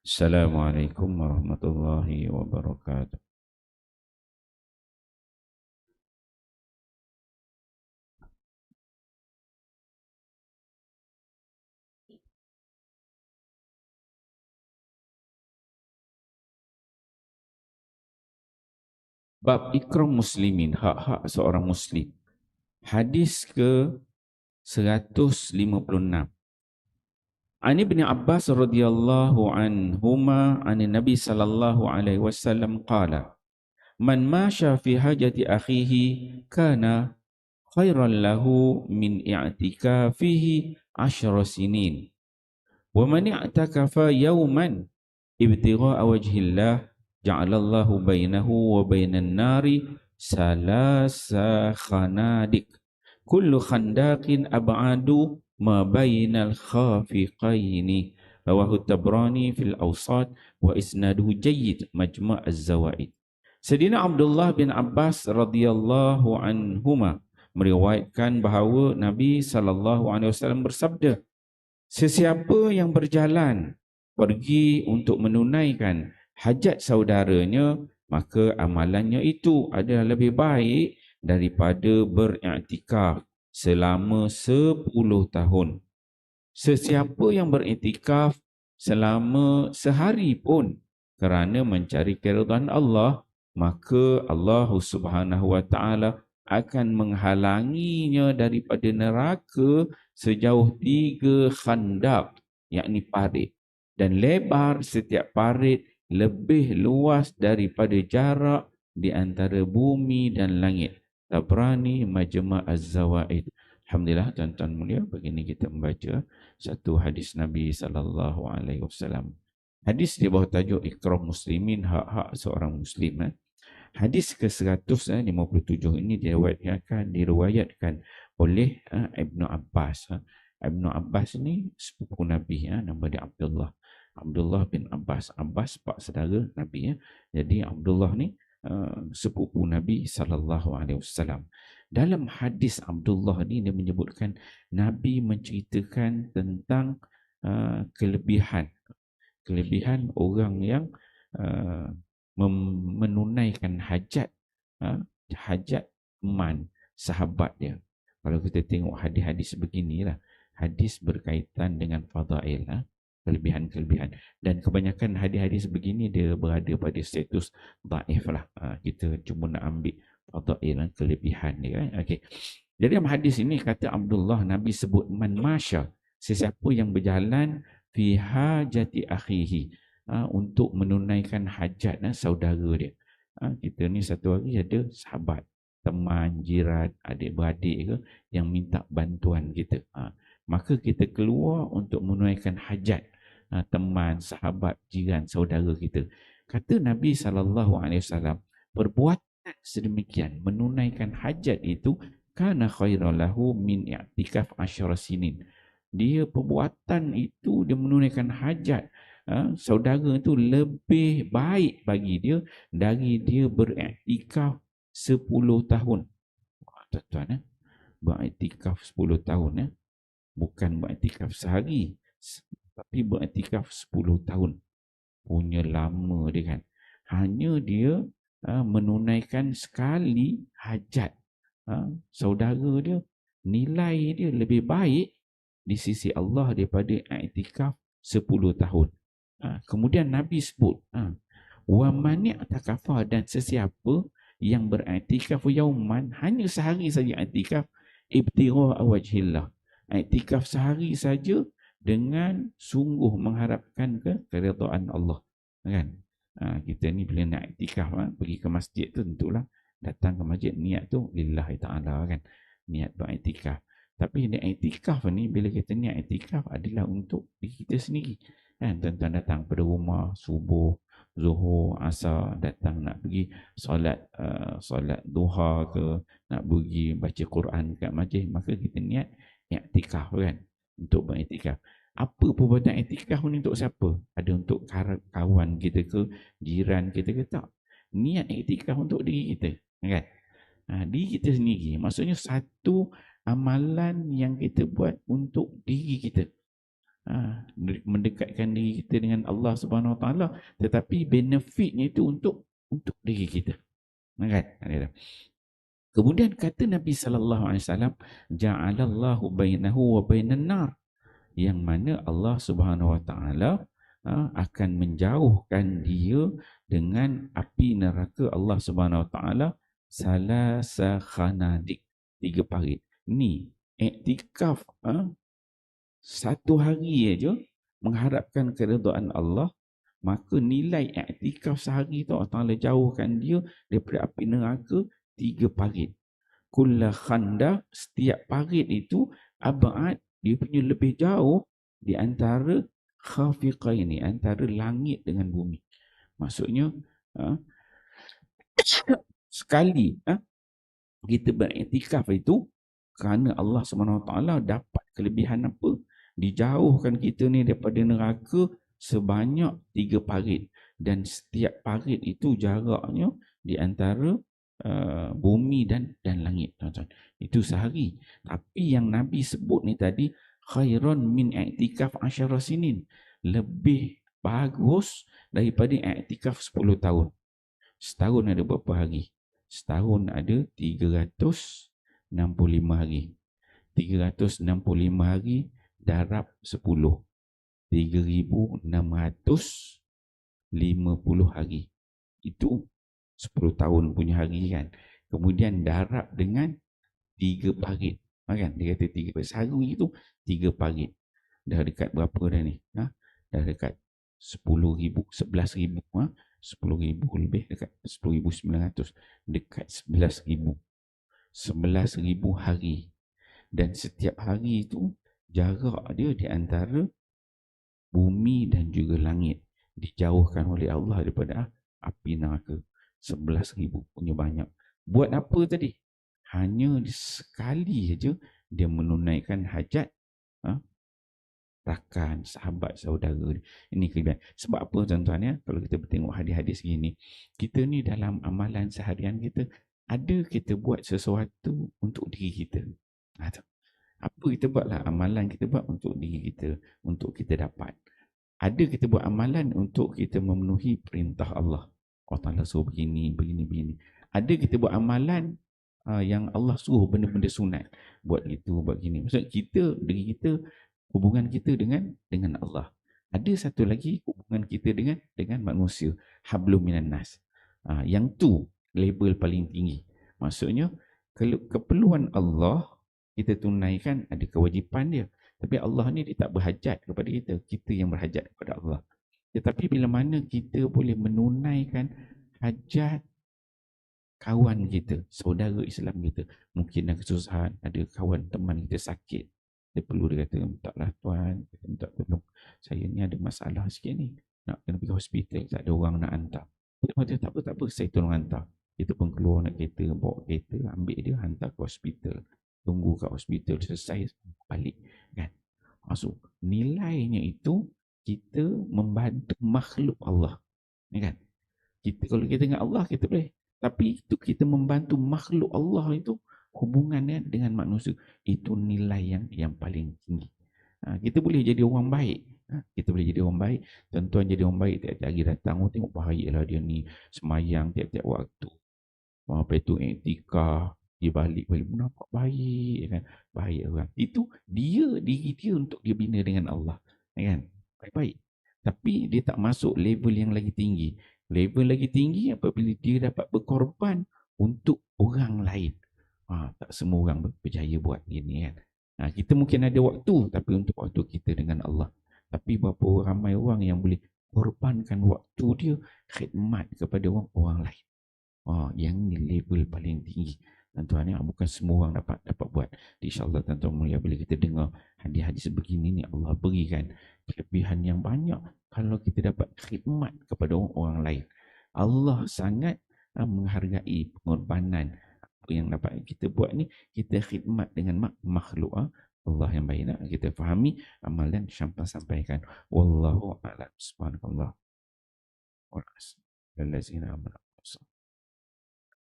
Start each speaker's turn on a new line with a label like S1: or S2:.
S1: Assalamualaikum warahmatullahi wabarakatuh. Bab ikram muslimin, hak-hak seorang muslim. Hadis ke 156. An Ibn Abbas radhiyallahu anhuma an Nabi sallallahu alaihi wasallam qala, "Man masha fi hajati akhihi kana khairan lahu min i'tikafihi 10 sinin. Wa man i'takafa yawman ibtigha'a wajhillah ja'alallahu bainahu wa bainan nari salasa khanadik kullu khandaqin ab'adu ma bainal khafiqaini." Rawahu Tabrani fil Awsat wa isnaduhu jayyid, Majma' Az-Zawaid. Sayyidina Abdullah bin Abbas radhiyallahu anhuma meriwayatkan bahawa Nabi sallallahu alaihi wasallam bersabda, sesiapa yang berjalan pergi untuk menunaikan hajat saudaranya, maka amalannya itu adalah lebih baik daripada beriktikaf selama 10 tahun. Sesiapa yang beriktikaf selama sehari pun kerana mencari keridhaan Allah, maka Allah Subhanahu wa taala akan menghalanginya daripada neraka sejauh 3 khandaq, yakni parit, dan lebar setiap parit lebih luas daripada jarak di antara bumi dan langit. Tabrani, Majma' Az-Zawaid. Alhamdulillah, tuan-tuan mulia, begini kita membaca satu hadis Nabi sallallahu alaihi wasallam. Hadis di bawah tajuk ikram muslimin, hak-hak seorang muslim. Hadis ke-157 ini diriwayatkan oleh Ibnu Abbas. Ibnu Abbas ni sepupu Nabi, nama dia Abdullah. Abdullah bin Abbas. Abbas pak saudara Nabi. Jadi Abdullah ni sepupu Nabi sallallahu alaihi wasallam. Dalam hadis Abdullah ni dia menyebutkan Nabi menceritakan tentang kelebihan orang yang uh, menunaikan hajat hajat teman sahabat dia. Kalau kita tengok hadis-hadis beginilah, hadis berkaitan dengan fadail, kelebihan-kelebihan, dan kebanyakan hadis-hadis begini dia berada pada status dhaif lah. Kita cuma nak ambil fadail, kelebihan dia. Okey. Jadi dalam hadis ini kata Abdullah, Nabi sebut man masya, sesiapa yang berjalan fi hajati akhihi, untuk menunaikan hajat saudara dia. Kita ni satu hari ada sahabat, teman, jiran, adik-beradik ke yang minta bantuan kita. Maka kita keluar untuk menunaikan hajat teman, sahabat, jiran, saudara kita. Kata Nabi SAW, perbuatan sedemikian, menunaikan hajat itu, kana khairan lahu min i'tikaf 10 sinin. Dia perbuatan itu, dia menunaikan hajat saudara itu lebih baik bagi dia dari dia beriktikaf 10 tahun. Tuan-tuan, beriktikaf 10 tahun, bukan beriktikaf sehari, tapi beriktikaf 10 tahun. Punya lama dia kan. Hanya dia menunaikan sekali hajat saudara dia, nilai dia lebih baik di sisi Allah daripada iktikaf 10 tahun. Kemudian Nabi sebut, wa mani' takafa, dan sesiapa yang beriktikaf yauman, hanya sehari saja iktikaf, ibtigha wajhillah, iktikaf sehari saja dengan sungguh mengharapkan keridhaan Allah, kan? Kita ni bila nak iktikaf, pergi ke masjid tu tentulah datang ke masjid, niat tu lillahi ta'ala, kan? Niat beriktikaf. Tapi iktikaf ni, bila kita niat iktikaf adalah untuk diri kita sendiri, kan? Tuan-tuan datang pada rumah subuh, zuhur, asar, datang nak pergi solat duha ke, nak pergi baca Quran kat masjid, maka kita niat iktikaf, kan? Untuk beriktikaf. Apa perbuatan iktikaf ni untuk siapa? Ada untuk kawan kita ke, jiran kita ke? Tak. Niat iktikaf untuk diri kita, kan? Diri kita sendiri. Maksudnya satu amalan yang kita buat untuk diri kita. mendekatkan diri kita dengan Allah Subhanahu Wa Taala, tetapi benefitnya itu untuk diri kita. Kan? Kemudian kata Nabi sallallahu alaihi wasallam, ja'alallahu bainahu wa bainan nar, yang mana Allah Subhanahu Wa Taala akan menjauhkan dia dengan api neraka Allah Subhanahu Wa Taala salasa khanadik, 3 parit. Ni iktikaf satu hari aja mengharapkan keridaan Allah, maka nilai iktikaf sehari tu Allah Taala jauhkan dia daripada api neraka 3 parit. Kulla khanda, setiap parit itu abad, dia punya lebih jauh di antara khafiqaini, antara langit dengan bumi. Maksudnya sekali kita beriktikaf itu kerana Allah SWT dapat kelebihan apa? Dijauhkan kita ni daripada neraka sebanyak 3 parit, dan setiap parit itu jaraknya di antara bumi dan langit, tuan-tuan. Itu sehari. Tapi yang Nabi sebut ni tadi, khairan min i'tikaf 10 sinin, lebih bagus daripada i'tikaf 10 tahun. Setahun ada berapa hari? Setahun ada 365 hari. 365 hari darab 10. 3,650 hari. Itu 10 tahun punya hari kan. Kemudian darab dengan 3 parit. Kan? Dia kata 3 parit. Sehari itu 3 parit. Dah dekat berapa dah ni? Dah dekat 10,000, 11,000. 10,000 lebih, dekat 10,900. Dekat 11,000. 11,000 hari. Dan setiap hari itu jarak dia di antara bumi dan juga langit dijauhkan oleh Allah daripada api neraka. 11,000 punya banyak. Buat apa tadi? Hanya sekali saja dia menunaikan hajat rakan, sahabat, saudara. Ini kelebihan. Sebab apa tuan-tuan ya? Kalau kita bertengok hadis-hadis segini, kita ni dalam amalan seharian kita, ada kita buat sesuatu untuk diri kita. Apa kita buatlah amalan kita buat untuk diri kita, untuk kita dapat. Ada kita buat amalan untuk kita memenuhi perintah Allah. Allah Ta'ala suruh begini. Ada kita buat amalan yang Allah suruh benda-benda sunat. Buat gitu, buat gini. Maksud kita, diri kita, hubungan kita dengan Allah. Ada satu lagi hubungan kita dengan manusia. Hablum minan nas. Yang tu label paling tinggi. Maksudnya, keperluan Allah kita tunaikan, ada kewajipan dia. Tapi Allah ni dia tak berhajat kepada kita. Kita yang berhajat kepada Allah. Tetapi bila mana kita boleh menunaikan hajat kawan kita, saudara Islam kita, mungkin ada kesusahan, ada kawan teman kita sakit, dia perlu, dia kata, taklah tuan, minta tolong, saya ni ada masalah sikit ni, nak kena pergi hospital, tak ada orang nak hantar. Dia kata, tak apa, saya tolong hantar. Kita pun keluar nak kereta, bawa kereta, ambil dia, hantar ke hospital. Tunggu kat hospital selesai, balik kan. Maksud nilainya itu kita membantu makhluk Allah, kan? Kita kalau kita dengan Allah kita boleh, tapi itu kita membantu makhluk Allah itu hubungannya dengan manusia, itu nilai yang paling tinggi. Kita boleh jadi orang baik. Kita boleh jadi orang baik. Tuan-tuan jadi orang baik tiap-tiap hari datang, tengok baiklah dia ni, semayang tiap-tiap waktu. Apa itu iktikaf, dia balik nampak baik kan, baik orang itu diri dia untuk dia bina dengan Allah kan, baik-baik. Tapi dia tak masuk level yang lagi tinggi. Level lagi tinggi apabila dia dapat berkorban untuk orang lain. Tak semua orang berjaya buat gini kan. Kita mungkin ada waktu, tapi untuk waktu kita dengan Allah. Tapi berapa ramai orang yang boleh korbankan waktu dia khidmat kepada orang lain. Yang ni level paling tinggi. Tuan-tuan, bukan semua orang dapat buat. InsyaAllah tuan-tuan mulia, bila kita dengar hadis-hadis begini ni, Allah berikan kelebihan yang banyak kalau kita dapat khidmat kepada orang lain. Allah sangat menghargai pengorbanan apa yang dapat kita buat ni. Kita khidmat dengan makhluk Allah yang baik. Nak kita fahami amalan Syampas sampaikan. Wallahu a'lam. Subhanallah. Wa